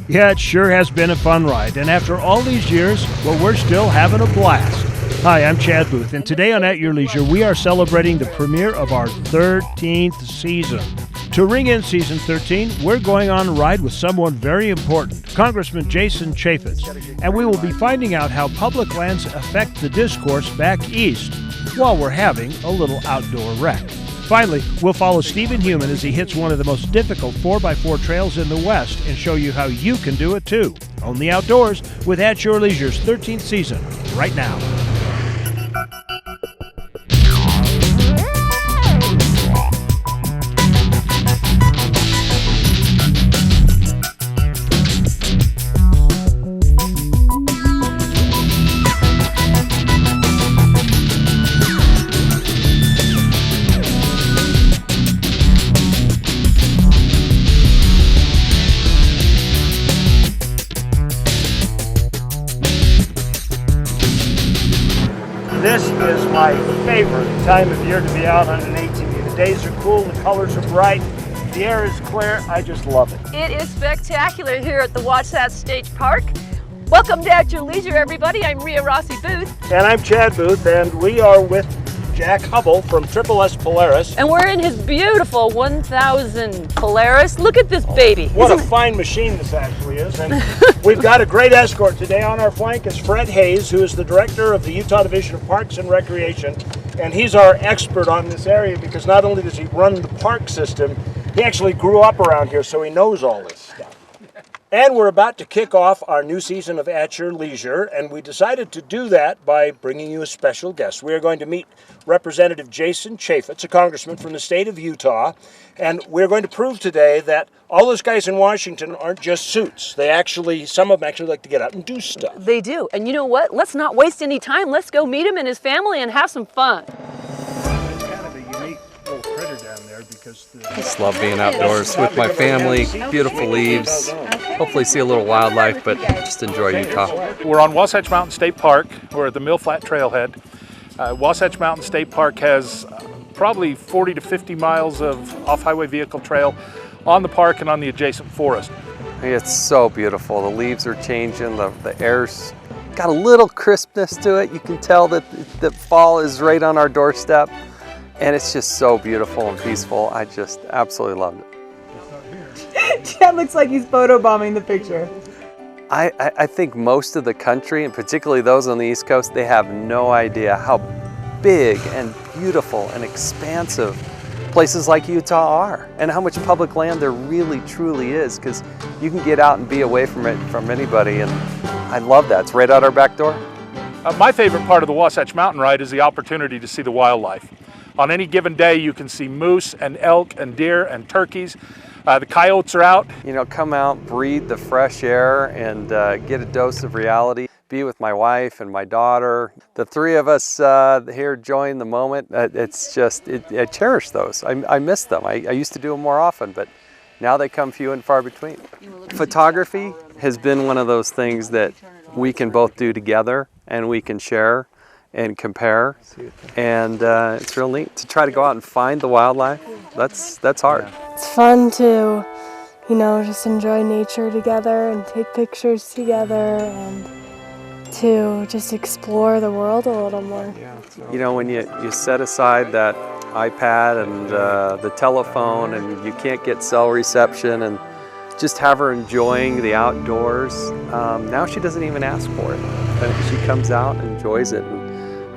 Yeah, it sure has been a fun ride, and after all these years, well, we're still having a blast. Hi, I'm Chad Booth, and today on At Your Leisure, we are celebrating the premiere of our 13th season. To ring in season 13, we're going on a ride with someone very important, Congressman Jason Chaffetz, and we will be finding out how public lands affect the discourse back east while we're having a little outdoor wreck. Finally, we'll follow Stephen Heumann as he hits one of the most difficult 4x4 trails in the West and show you how you can do it too. Only outdoors with At Your Leisure's 13th season, right now. This is my favorite time of year to be out on an ATV. The days are cool, the colors are bright, the air is clear. I just love it. It is spectacular here at the Wasatch State Park. Welcome to At Your Leisure, everybody. I'm Ria Booth. And I'm Chad Booth, and we are with Jack Hubble from S Polaris. And we're in his beautiful 1000 Polaris. Look at this baby. What a fine machine this actually is. And we've got a great escort today. On our flank is Fred Hayes, who is the director of the Utah Division of Parks and Recreation. And he's our expert on this area because not only does he run the park system, he actually grew up around here, so he knows all this stuff. And we're about to kick off our new season of At Your Leisure, and we decided to do that by bringing you a special guest. We are going to meet Representative Jason Chaffetz, a congressman from the state of Utah, and we're going to prove today that all those guys in Washington aren't just suits. Some of them actually like to get out and do stuff. They do. And you know what? Let's not waste any time. Let's go meet him and his family and have some fun. It's kind of a unique little critter down there because Just love being outdoors with my family, beautiful leaves, hopefully see a little wildlife, but just enjoy Utah. We're on Wasatch Mountain State Park. We're at the Mill Flat Trailhead. Wasatch Mountain State Park has probably 40 to 50 miles of off-highway vehicle trail on the park and on the adjacent forest. It's so beautiful. The leaves are changing, the air's got a little crispness to it. You can tell that the fall is right on our doorstep. And it's just so beautiful and peaceful. I just absolutely loved it. Chad looks like he's photobombing the picture. I think most of the country, and particularly those on the East Coast, they have no idea how big and beautiful and expansive places like Utah are, and how much public land there really truly is, because you can get out and be away from it from anybody, and I love that. It's right out our back door. My favorite part of the Wasatch Mountain Ride is the opportunity to see the wildlife. On any given day, you can see moose and elk and deer and turkeys. The coyotes are out. You know, come out, breathe the fresh air, and get a dose of reality. Be with my wife and my daughter. The three of us here enjoying the moment. It's just, I cherish those. I miss them. I used to do them more often, but now they come few and far between. Photography has been one of those things that we can both do together, and we can share and compare, and it's real neat to try to go out and find the wildlife. That's hard. It's fun to, just enjoy nature together and take pictures together and to just explore the world a little more. When you set aside that iPad and the telephone and you can't get cell reception, and just have her enjoying the outdoors. Now she doesn't even ask for it. She comes out and enjoys it. And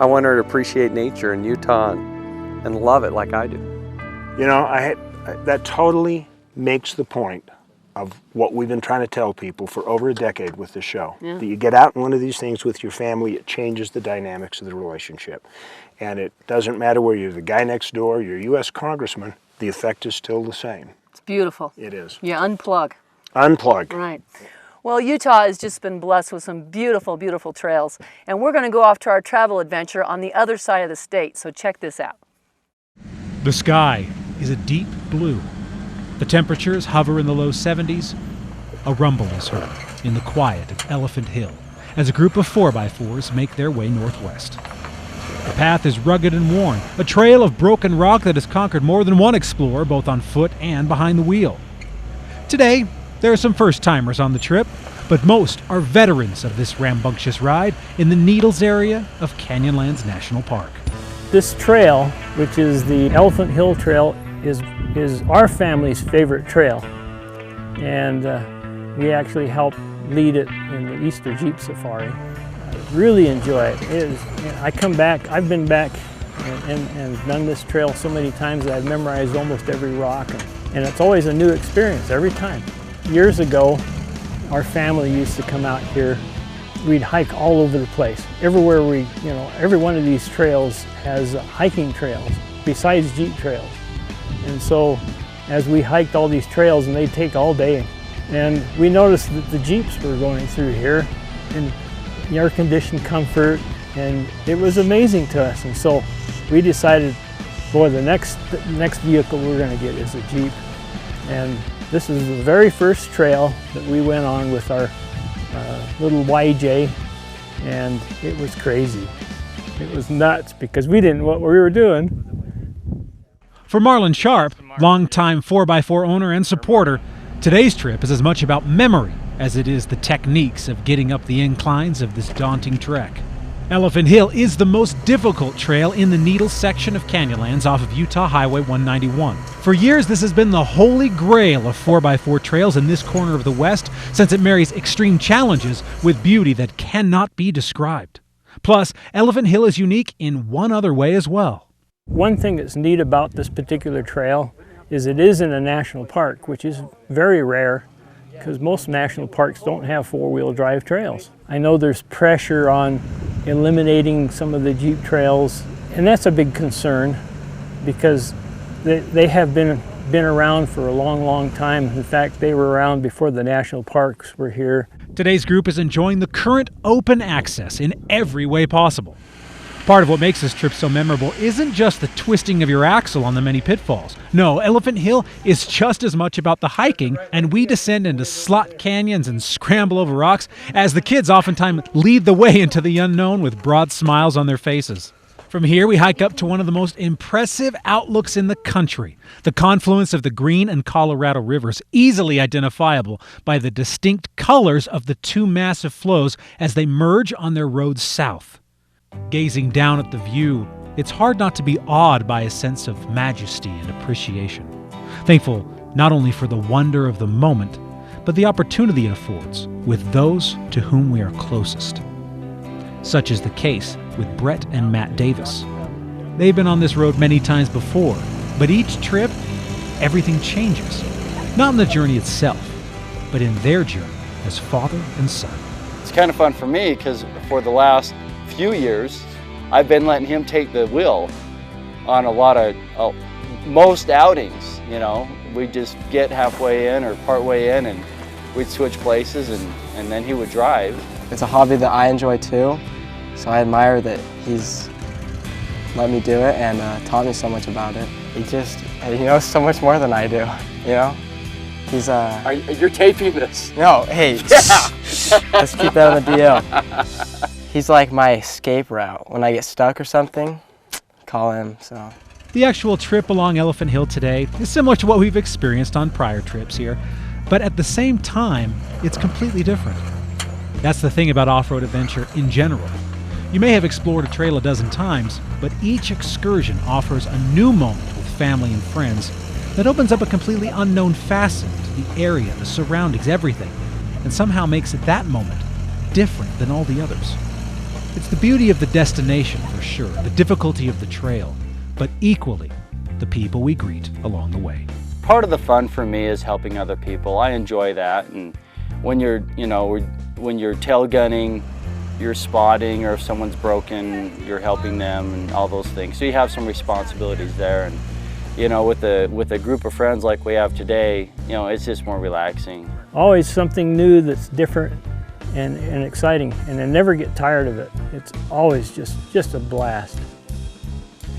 I want her to appreciate nature in Utah and love it like I do. That totally makes the point of what we've been trying to tell people for over a decade with this show. Yeah. That you get out in one of these things with your family, it changes the dynamics of the relationship. And it doesn't matter whether you're the guy next door, you're a U.S. congressman, the effect is still the same. It's beautiful. It is. You unplug. Unplug. Right. Well, Utah has just been blessed with some beautiful, beautiful trails. And we're going to go off to our travel adventure on the other side of the state. So check this out. The sky is a deep blue. The temperatures hover in the low 70s. A rumble is heard in the quiet of Elephant Hill as a group of 4x4s make their way northwest. The path is rugged and worn, a trail of broken rock that has conquered more than one explorer, both on foot and behind the wheel. Today, There are some first-timers on the trip, but most are veterans of this rambunctious ride in the Needles area of Canyonlands National Park. This trail, which is the Elephant Hill Trail, is our family's favorite trail. And we actually help lead it in the Easter Jeep Safari. I really enjoy it. I come back, I've been back and done this trail so many times that I've memorized almost every rock. And it's always a new experience every time. Years ago, our family used to come out here. We'd hike all over the place. Everywhere every one of these trails has hiking trails besides Jeep trails. And so as we hiked all these trails, and they'd take all day, and we noticed that the Jeeps were going through here in air-conditioned comfort, and it was amazing to us. And so we decided, boy, the next vehicle we're gonna get is a Jeep. And this is the very first trail that we went on with our little YJ, and it was crazy. It was nuts because we didn't know what we were doing. For Marlon Sharp, longtime 4x4 owner and supporter, today's trip is as much about memory as it is the techniques of getting up the inclines of this daunting trek. Elephant Hill is the most difficult trail in the Needles section of Canyonlands off of Utah Highway 191. For years, this has been the holy grail of 4x4 trails in this corner of the West, since it marries extreme challenges with beauty that cannot be described. Plus, Elephant Hill is unique in one other way as well. One thing that's neat about this particular trail is it is in a national park, which is very rare because most national parks don't have four-wheel drive trails. I know there's pressure on eliminating some of the Jeep trails, and that's a big concern because they have been around for a long time. In fact, they were around before the national parks were here. Today's group is enjoying the current open access in every way possible. Part of what makes this trip so memorable isn't just the twisting of your axle on the many pitfalls. No, Elephant Hill is just as much about the hiking, and we descend into slot canyons and scramble over rocks as the kids oftentimes lead the way into the unknown with broad smiles on their faces. From here, we hike up to one of the most impressive outlooks in the country, the confluence of the Green and Colorado rivers, easily identifiable by the distinct colors of the two massive flows as they merge on their road south. Gazing down at the view, it's hard not to be awed by a sense of majesty and appreciation. Thankful not only for the wonder of the moment, but the opportunity it affords with those to whom we are closest. Such is the case with Brett and Matt Davis. They've been on this road many times before, but each trip, everything changes. Not in the journey itself, but in their journey as father and son. It's kind of fun for me because for the last few years, I've been letting him take the wheel on a lot of, most outings, you know. We just get halfway in or part way in and we'd switch places and then he would drive. It's a hobby that I enjoy too, so I admire that he's let me do it and taught me so much about it. He knows so much more than I do, you know? He's You're taping this? No, hey, yeah. Let's keep that on the DL. He's like my escape route. When I get stuck or something, call him, so. The actual trip along Elephant Hill today is similar to what we've experienced on prior trips here, but at the same time, it's completely different. That's the thing about off-road adventure in general. You may have explored a trail a dozen times, but each excursion offers a new moment with family and friends that opens up a completely unknown facet to the area, the surroundings, everything, and somehow makes it that moment different than all the others. It's the beauty of the destination for sure, the difficulty of the trail, but equally the people we greet along the way. Part of the fun for me is helping other people. I enjoy that, and when you're tail gunning, you're spotting, or if someone's broken, you're helping them and all those things. So you have some responsibilities there, and you know, with a group of friends like we have today, you know, it's just more relaxing. Always something new that's different and exciting, and I never get tired of it. It's always just a blast.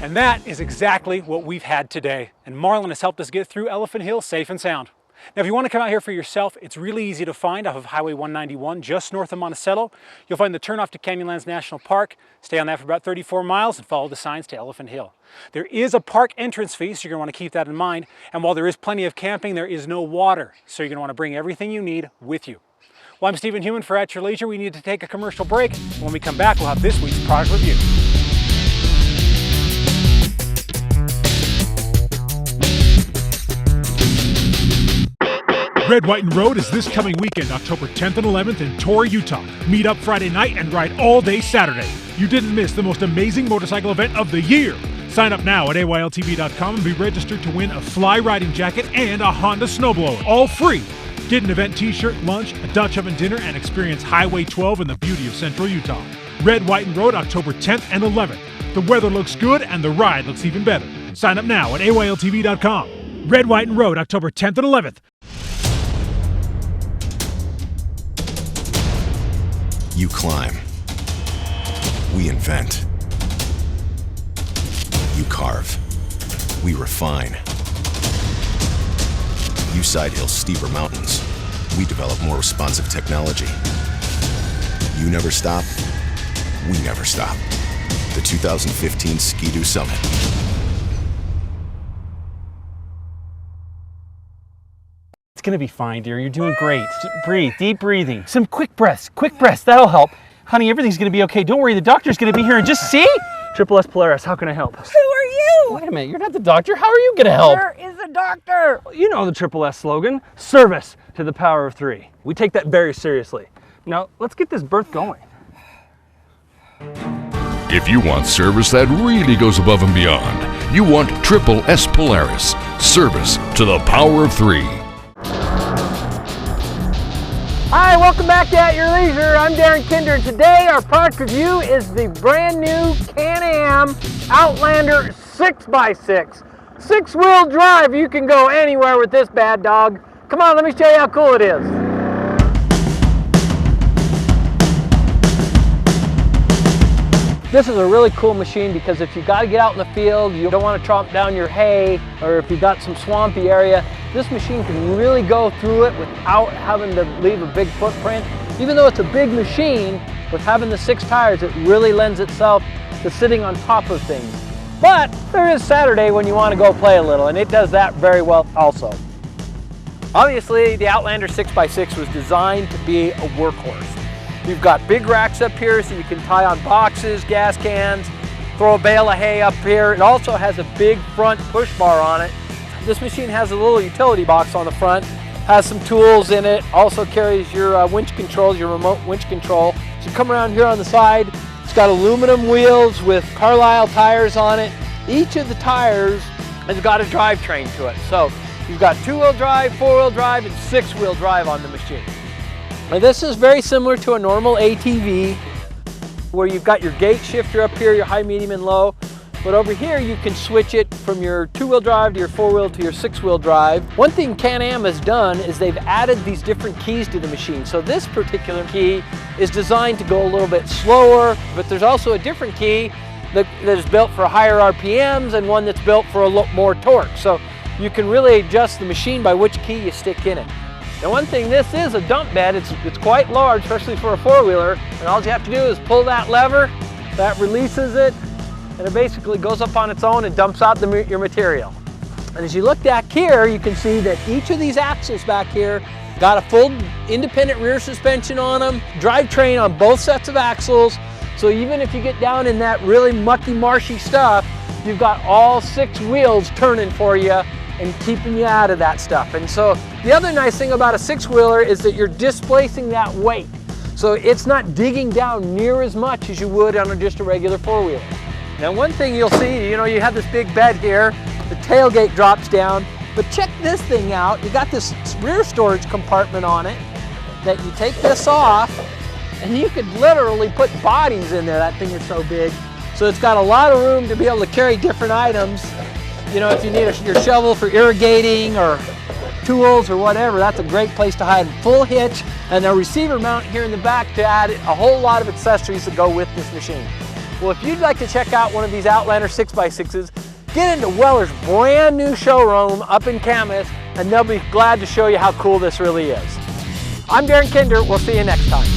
And that is exactly what we've had today, and Marlon has helped us get through Elephant Hill safe and sound. Now, if you want to come out here for yourself, it's really easy to find off of Highway 191, just north of Monticello. You'll find the turnoff to Canyonlands National Park. Stay on that for about 34 miles and follow the signs to Elephant Hill. There is a park entrance fee, so you're going to want to keep that in mind. And while there is plenty of camping, there is no water, so you're going to want to bring everything you need with you. Well, I'm Stephen Heumann for At Your Leisure. We need to take a commercial break. When we come back, we'll have this week's product review. Red, White, and Road is this coming weekend, October 10th and 11th in Torrey, Utah. Meet up Friday night and ride all day Saturday. You didn't miss the most amazing motorcycle event of the year. Sign up now at AYLTV.com and be registered to win a fly riding jacket and a Honda snowblower, all free. Get an event t-shirt, lunch, a Dutch oven dinner, and experience Highway 12 and the beauty of Central Utah. Red, White, and Road, October 10th and 11th. The weather looks good and the ride looks even better. Sign up now at AYLTV.com. Red, White, and Road, October 10th and 11th. You climb. We invent. You carve. We refine. You side hill steeper mountains. We develop more responsive technology. You never stop. We never stop. The 2015 Ski-Doo Summit. It's gonna be fine, dear. You're doing great. Breathe, deep breathing. Some quick breaths, that'll help. Honey, everything's gonna be okay. Don't worry, the doctor's gonna be here and just see. Triple S Polaris, how can I help? Who are you? Wait a minute, you're not the doctor. How are you gonna help? Where is the doctor? You know the Triple S slogan, service to the power of 3. We take that very seriously. Now, let's get this birth going. If you want service that really goes above and beyond, you want Triple S Polaris, service to the power of 3. Hi, welcome back to At Your Leisure. I'm Darren Kinder, and today our product review is the brand new Can-Am Outlander 6x6. 6-wheel drive, you can go anywhere with this bad dog. Come on, let me show you how cool it is. This is a really cool machine because if you got to get out in the field, you don't want to chomp down your hay, or if you've got some swampy area, this machine can really go through it without having to leave a big footprint. Even though it's a big machine, with having the 6 tires, it really lends itself to sitting on top of things. But there is Saturday when you want to go play a little, and it does that very well also. Obviously, the Outlander 6x6 was designed to be a workhorse. You've got big racks up here so you can tie on boxes, gas cans, throw a bale of hay up here. It also has a big front push bar on it. This machine has a little utility box on the front, has some tools in it, also carries your winch controls, your remote winch control. So you come around here on the side, it's got aluminum wheels with Carlisle tires on it. Each of the tires has got a drivetrain to it. So you've got 2-wheel drive, 4-wheel drive, and 6-wheel drive on the machine. Now this is very similar to a normal ATV, where you've got your gate shifter up here, your high, medium, and low. But over here you can switch it from your 2-wheel drive to your 4-wheel to your 6-wheel drive. One thing Can-Am has done is they've added these different keys to the machine. So this particular key is designed to go a little bit slower, but there's also a different key that is built for higher RPMs and one that's built for a lot more torque. So you can really adjust the machine by which key you stick in it. Now one thing, this is a dump bed. It's quite large, especially for a 4-wheeler, and all you have to do is pull that lever, that releases it, and it basically goes up on its own and dumps out your material. And as you look back here, you can see that each of these axles back here got a full independent rear suspension on them, drivetrain on both sets of axles, so even if you get down in that really mucky, marshy stuff, you've got all 6 wheels turning for you and keeping you out of that stuff. And so the other nice thing about a 6-wheeler is that you're displacing that weight. So it's not digging down near as much as you would on just a regular 4-wheeler. Now one thing you'll see, you have this big bed here, the tailgate drops down, but check this thing out. You got this rear storage compartment on it that you take this off and you could literally put bodies in there. That thing is so big. So it's got a lot of room to be able to carry different items. If you need your shovel for irrigating or tools or whatever, that's a great place to hide. Full hitch and a receiver mount here in the back to add a whole lot of accessories that go with this machine. Well, if you'd like to check out one of these Outlander 6x6s, get into Weller's brand new showroom up in Camas and they'll be glad to show you how cool this really is. I'm Darren Kinder. We'll see you next time.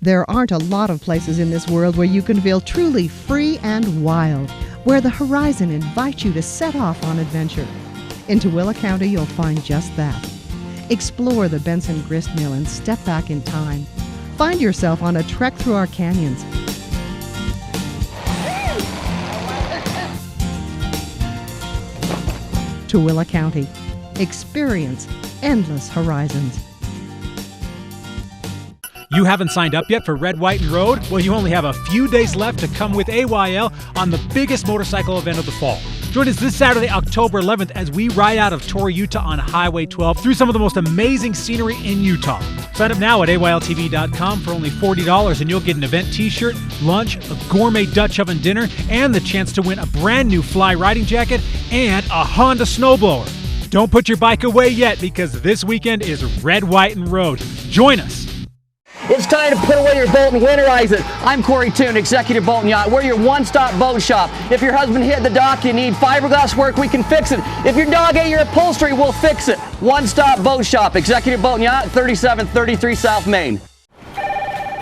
There aren't a lot of places in this world where you can feel truly free and wild, where the horizon invites you to set off on adventure. In Tooele County, you'll find just that. Explore the Benson Grist Mill and step back in time. Find yourself on a trek through our canyons. Tooele County. Experience endless horizons. You haven't signed up yet for Red, White, and Road? Well, you only have a few days left to come with AYL on the biggest motorcycle event of the fall. Join us this Saturday, October 11th, as we ride out of Torrey, Utah on Highway 12 through some of the most amazing scenery in Utah. Sign up now at AYLTV.com for only $40, and you'll get an event t-shirt, lunch, a gourmet Dutch oven dinner, and the chance to win a brand new Fly riding jacket and a Honda snowblower. Don't put your bike away yet, because this weekend is Red, White, and Road. Join us. It's time to put away your boat and winterize it. I'm Corey Toon, Executive Boat and Yacht. We're your one-stop boat shop. If your husband hit the dock, you need fiberglass work, we can fix it. If your dog ate your upholstery, we'll fix it. One-stop boat shop, Executive Boat and Yacht, 3733 South Main.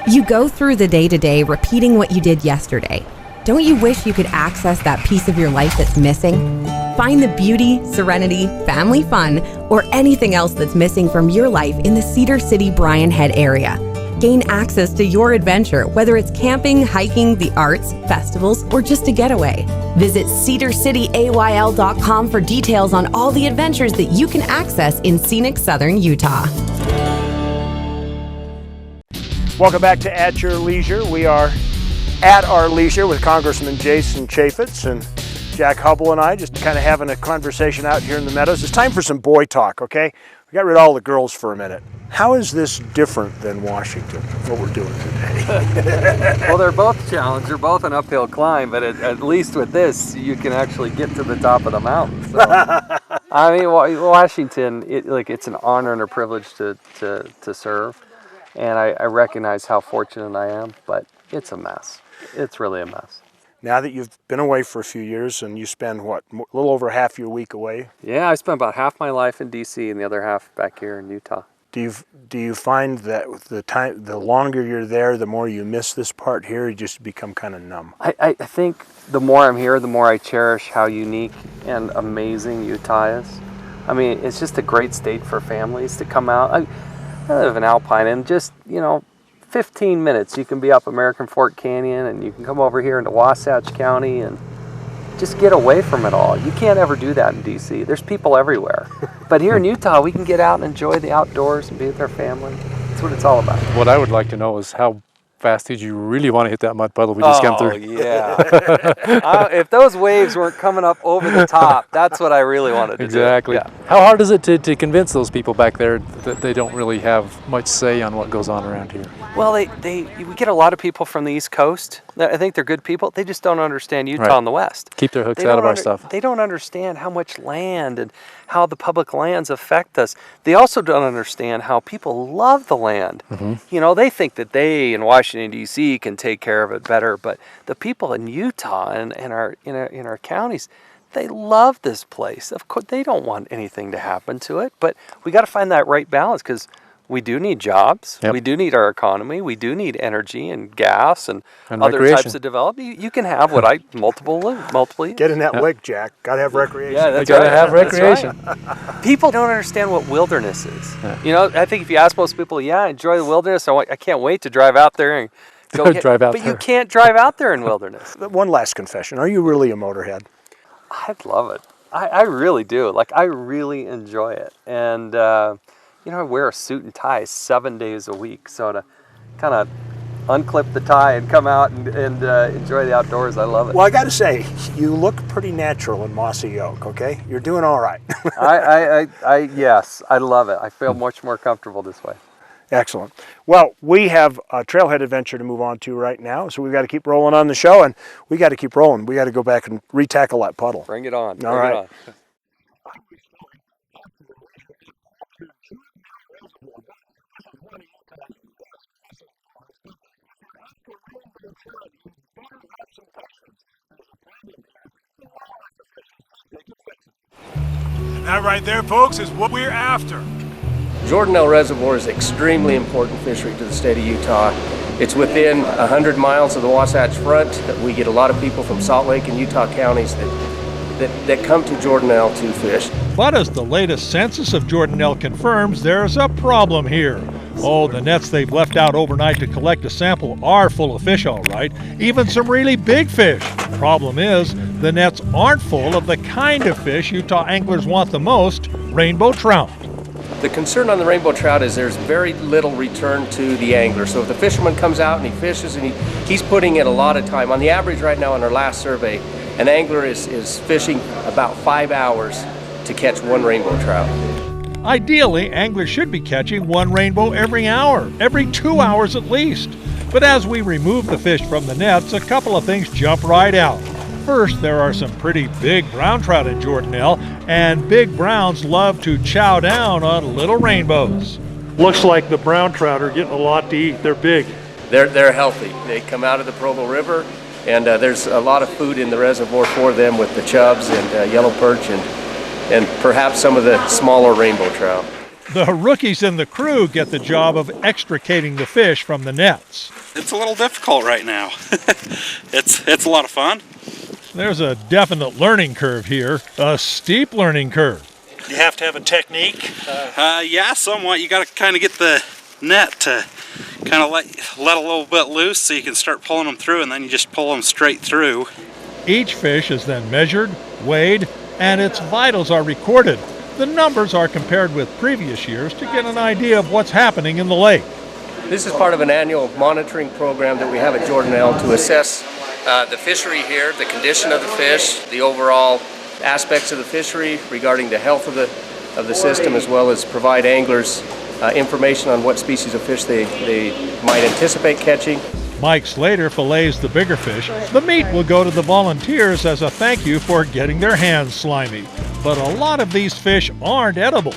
You go through the day-to-day repeating what you did yesterday. Don't you wish you could access that piece of your life that's missing? Find the beauty, serenity, family fun, or anything else that's missing from your life in the Cedar City, Bryan Head area. Gain access to your adventure, whether it's camping, hiking, the arts, festivals, or just a getaway. Visit cedarcityayl.com for details on all the adventures that you can access in scenic southern Utah. Welcome back to At Your Leisure. We are at our leisure with Congressman Jason Chaffetz and Jack Hubble and I, just kind of having a conversation out here in the meadows. It's time for some boy talk, okay? We got rid of all the girls for a minute. How is this different than Washington, what we're doing today? Well, they're both challenged. They're both an uphill climb, but at least with this, you can actually get to the top of the mountain. So, I mean, Washington, it's an honor and a privilege to serve, and I recognize how fortunate I am, but it's a mess. It's really a mess. Now that you've been away for a few years and you spend, what, a little over half your week away? Yeah, I spent about half my life in D.C. and the other half back here in Utah. Do you find that the longer you're there, the more you miss this part here, you just become kind of numb? I think the more I'm here, the more I cherish how unique and amazing Utah is. I mean, it's just a great state for families to come out. I live in Alpine, and just, 15 minutes you can be up American Fork Canyon, and you can come over here into Wasatch County and just get away from it all. You can't ever do that in DC. There's people everywhere. But here in Utah, we can get out and enjoy the outdoors and be with our family. That's what it's all about. What I would like to know is how fast did you really want to hit that mud puddle we just came through? Oh, yeah. If those waves weren't coming up over the top, that's what I really wanted to do. Exactly. Yeah. How hard is it to convince those people back there that they don't really have much say on what goes on around here? Well, we get a lot of people from the East Coast. I think they're good people. They just don't understand Utah Right. in the West. Keep their hooks out of our stuff. They don't understand how much land and how the public lands affect us. They also don't understand how people love the land. Mm-hmm. They think that they in Washington, D.C. can take care of it better, but the people in Utah and in our counties, they love this place. Of course, they don't want anything to happen to it, but we got to find that right balance, because we do need jobs. Yep. We do need our economy. We do need energy and gas and other recreation. types of development. You can have multiple use. Get in that lick, Jack. Got to have recreation. Yeah, that's You gotta right. have recreation. Right. People don't understand what wilderness is. Yeah. I think if you ask most people, I enjoy the wilderness. I can't wait to drive out there and go drive out but there. you can't drive out there in wilderness. One last confession. Are you really a motorhead? I love it. I really do. I really enjoy it. And, I wear a suit and tie 7 days a week. So to kind of unclip the tie and come out and enjoy the outdoors, I love it. Well, I got to say, you look pretty natural in Mossy Oak, okay? You're doing all right. Yes, I love it. I feel much more comfortable this way. Excellent. Well, we have a trailhead adventure to move on to right now, so we've got to keep rolling on the show, and we got to keep rolling. We got to go back and re-tackle that puddle. Bring it on. All right. It on. That right there, folks, is what we're after. Jordanelle Reservoir is an extremely important fishery to the state of Utah. It's within 100 miles of the Wasatch Front. We get a lot of people from Salt Lake and Utah counties that come to Jordanelle to fish. But as the latest census of Jordanelle confirms, there's a problem here. Oh, the nets they've left out overnight to collect a sample are full of fish, all right, even some really big fish. The problem is, the nets aren't full of the kind of fish Utah anglers want the most, rainbow trout. The concern on the rainbow trout is there's very little return to the angler. So if the fisherman comes out and he fishes and he's putting in a lot of time, on the average right now in our last survey, an angler is fishing about 5 hours to catch one rainbow trout. Ideally, anglers should be catching one rainbow every hour, every 2 hours at least. But as we remove the fish from the nets, a couple of things jump right out. First, there are some pretty big brown trout in Jordanelle, and big browns love to chow down on little rainbows. Looks like the brown trout are getting a lot to eat. They're big. They're healthy. They come out of the Provo River, and there's a lot of food in the reservoir for them with the chubs and yellow perch and perhaps some of the smaller rainbow trout. The rookies in the crew get the job of extricating the fish from the nets. It's a little difficult right now. It's a lot of fun. There's a definite learning curve here, a steep learning curve. You have to have a technique? Yeah, somewhat. You got to kind of get the net to kind of let a little bit loose so you can start pulling them through, and then you just pull them straight through. Each fish is then measured, weighed, and its vitals are recorded. The numbers are compared with previous years to get an idea of what's happening in the lake. This is part of an annual monitoring program that we have at Jordanelle to assess the fishery here, the condition of the fish, the overall aspects of the fishery regarding the health of the system, as well as provide anglers information on what species of fish they might anticipate catching. Mike Slater fillets the bigger fish. The meat will go to the volunteers as a thank you for getting their hands slimy. But a lot of these fish aren't edible.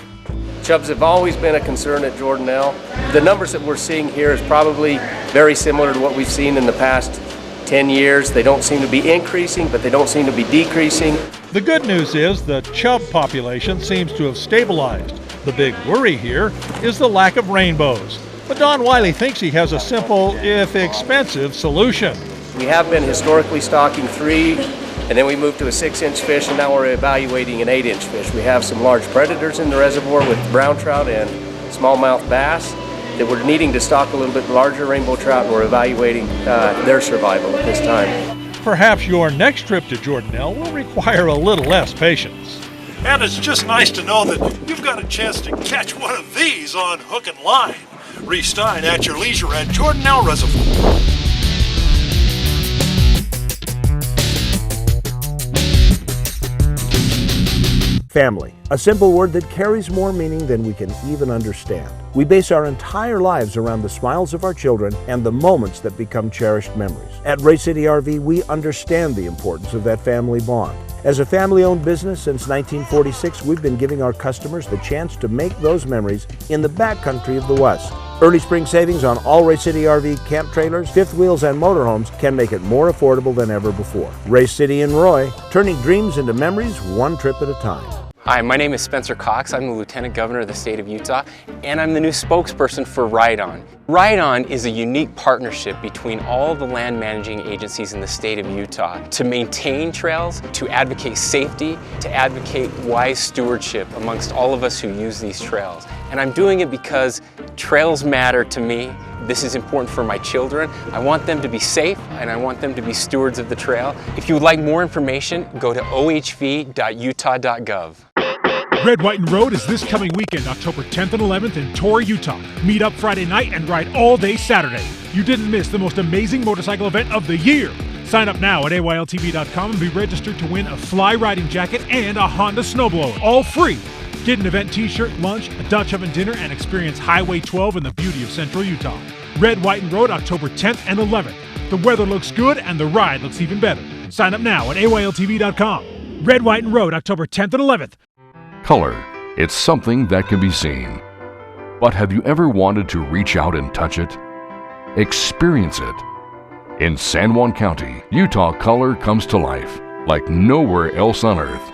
Chubs have always been a concern at Jordanelle. The numbers that we're seeing here is probably very similar to what we've seen in the past 10 years. They don't seem to be increasing, but they don't seem to be decreasing. The good news is the chub population seems to have stabilized. The big worry here is the lack of rainbows. But Don Wiley thinks he has a simple, if expensive, solution. We have been historically stocking 3, and then we moved to a 6-inch fish, and now we're evaluating an 8-inch fish. We have some large predators in the reservoir with brown trout and smallmouth bass that we're needing to stock a little bit larger rainbow trout, and we're evaluating their survival at this time. Perhaps your next trip to Jordanelle will require a little less patience. And it's just nice to know that you've got a chance to catch one of these on hook and line. Reece Stein at your leisure at Jordanelle Reservoir. Family, a simple word that carries more meaning than we can even understand. We base our entire lives around the smiles of our children and the moments that become cherished memories. At Race City RV, we understand the importance of that family bond. As a family-owned business since 1946, we've been giving our customers the chance to make those memories in the backcountry of the West. Early spring savings on all Race City RV camp trailers, fifth wheels, and motorhomes can make it more affordable than ever before. Race City and Roy, turning dreams into memories one trip at a time. Hi, my name is Spencer Cox. I'm the Lieutenant Governor of the state of Utah, and I'm the new spokesperson for Ride On. Ride On is a unique partnership between all the land managing agencies in the state of Utah to maintain trails, to advocate safety, to advocate wise stewardship amongst all of us who use these trails. And I'm doing it because trails matter to me. This is important for my children. I want them to be safe, and I want them to be stewards of the trail. If you would like more information, go to ohv.utah.gov. Red, White, and Road is this coming weekend, October 10th and 11th in Torrey, Utah. Meet up Friday night and ride all day Saturday. You didn't miss the most amazing motorcycle event of the year. Sign up now at AYLTV.com and be registered to win a fly riding jacket and a Honda snowblower, all free. Get an event t-shirt, lunch, a Dutch oven dinner, and experience Highway 12 and the beauty of Central Utah. Red, White, and Road, October 10th and 11th. The weather looks good and the ride looks even better. Sign up now at AYLTV.com. Red, White, and Road, October 10th and 11th. Color, it's something that can be seen. But have you ever wanted to reach out and touch it? Experience it. In San Juan County, Utah, color comes to life like nowhere else on earth.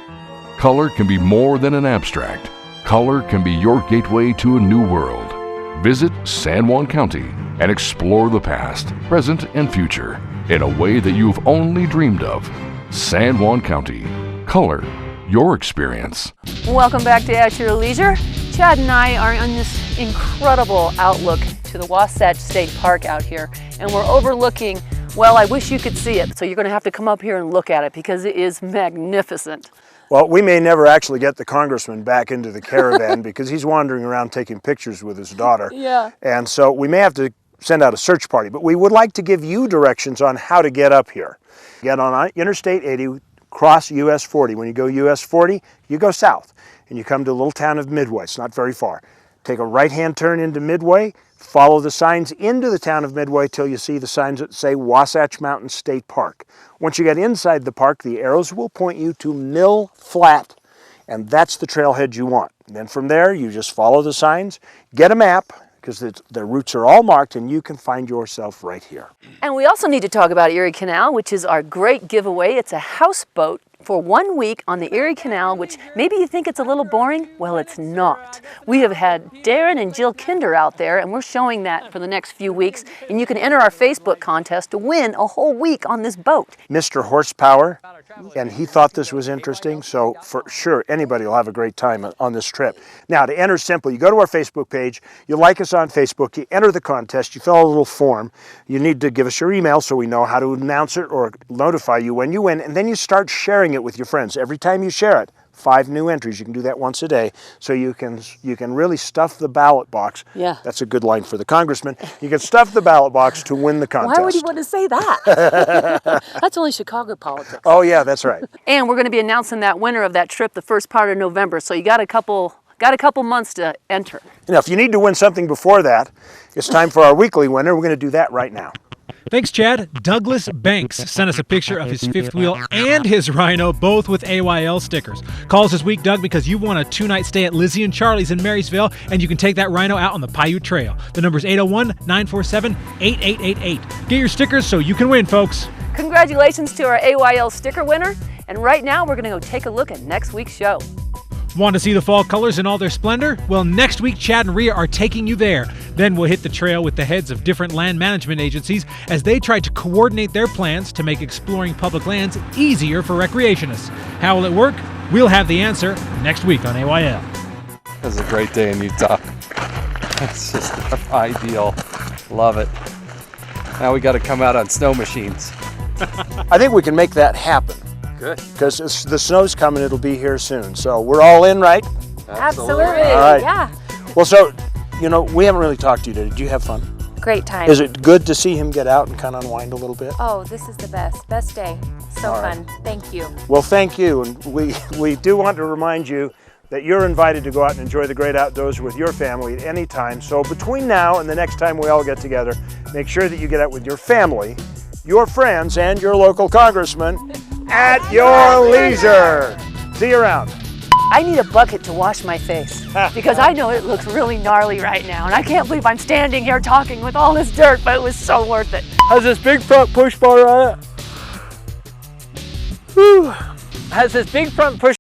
Color can be more than an abstract. Color can be your gateway to a new world. Visit San Juan County and explore the past, present, and future in a way that you've only dreamed of. San Juan County. Color your experience. Welcome back to At Your Leisure. Chad and I are on this incredible outlook to the Wasatch State Park out here, and we're overlooking, well, I wish you could see it, so you're going to have to come up here and look at it because it is magnificent. Well, we may never actually get the Congressman back into the caravan because he's wandering around taking pictures with his daughter. Yeah. And so we may have to send out a search party, but we would like to give you directions on how to get up here. Get on Interstate 80, cross US 40. When you go US 40, you go south and you come to a little town of Midway. It's not very far. Take a right-hand turn into Midway, follow the signs into the town of Midway till you see the signs that say Wasatch Mountain State Park. Once you get inside the park, the arrows will point you to Mill Flat, and that's the trailhead you want. And then from there, you just follow the signs, get a map, because the routes are all marked, and you can find yourself right here. And we also need to talk about Erie Canal, which is our great giveaway. It's a houseboat for 1 week on the Erie Canal, which maybe you think it's a little boring. Well, it's not. We have had Darren and Jill Kinder out there, and we're showing that for the next few weeks, and you can enter our Facebook contest to win a whole week on this boat. Mr. Horsepower, and he thought this was interesting, so for sure anybody will have a great time on this trip. Now, to enter, simple. You go to our Facebook page, you like us on Facebook, you enter the contest, you fill out a little form. You need to give us your email so we know how to announce it or notify you when you win, and then you start sharing it with your friends. Every time you share it, 5 new entries. You can do that once a day, so you can really stuff the ballot box. Yeah. That's a good line for the Congressman. You can stuff the ballot box to win the contest. Why would you want to say that? That's only Chicago politics. Oh yeah, that's right. And we're going to be announcing that winner of that trip the first part of November, so you got a couple months to enter. Now, if you need to win something before that, it's time for our weekly winner. We're going to do that right now. Thanks, Chad. Douglas Banks sent us a picture of his fifth wheel and his Rhino, both with AYL stickers. Call us this week, Doug, because you won a 2-night stay at Lizzie and Charlie's in Marysville, and you can take that Rhino out on the Paiute Trail. The number's 801-947-8888. Get your stickers so you can win, folks. Congratulations to our AYL sticker winner. And right now, we're going to go take a look at next week's show. Want to see the fall colors in all their splendor? Well, next week, Chad and Ria are taking you there. Then we'll hit the trail with the heads of different land management agencies as they try to coordinate their plans to make exploring public lands easier for recreationists. How will it work? We'll have the answer next week on AYL. This is a great day in Utah. It's just ideal. Love it. Now we got to come out on snow machines. I think we can make that happen. Good. Because the snow's coming, it'll be here soon. So we're all in, right? Absolutely. All right. Yeah. Well, so, you know, we haven't really talked to you today. Did you have fun? Great time. Is it good to see him get out and kind of unwind a little bit? Oh, this is the best. Best day. So All fun. right. Thank you. Well, thank you. And we do want to remind you that you're invited to go out and enjoy the great outdoors with your family at any time. So between now and the next time we all get together, make sure that you get out with your family, your friends, and your local congressman at your leisure. See you around. I need a bucket to wash my face because I know it looks really gnarly right now, and I can't believe I'm standing here talking with all this dirt, but it was so worth it. Has this big front push bar on it? Whew. Has this big front push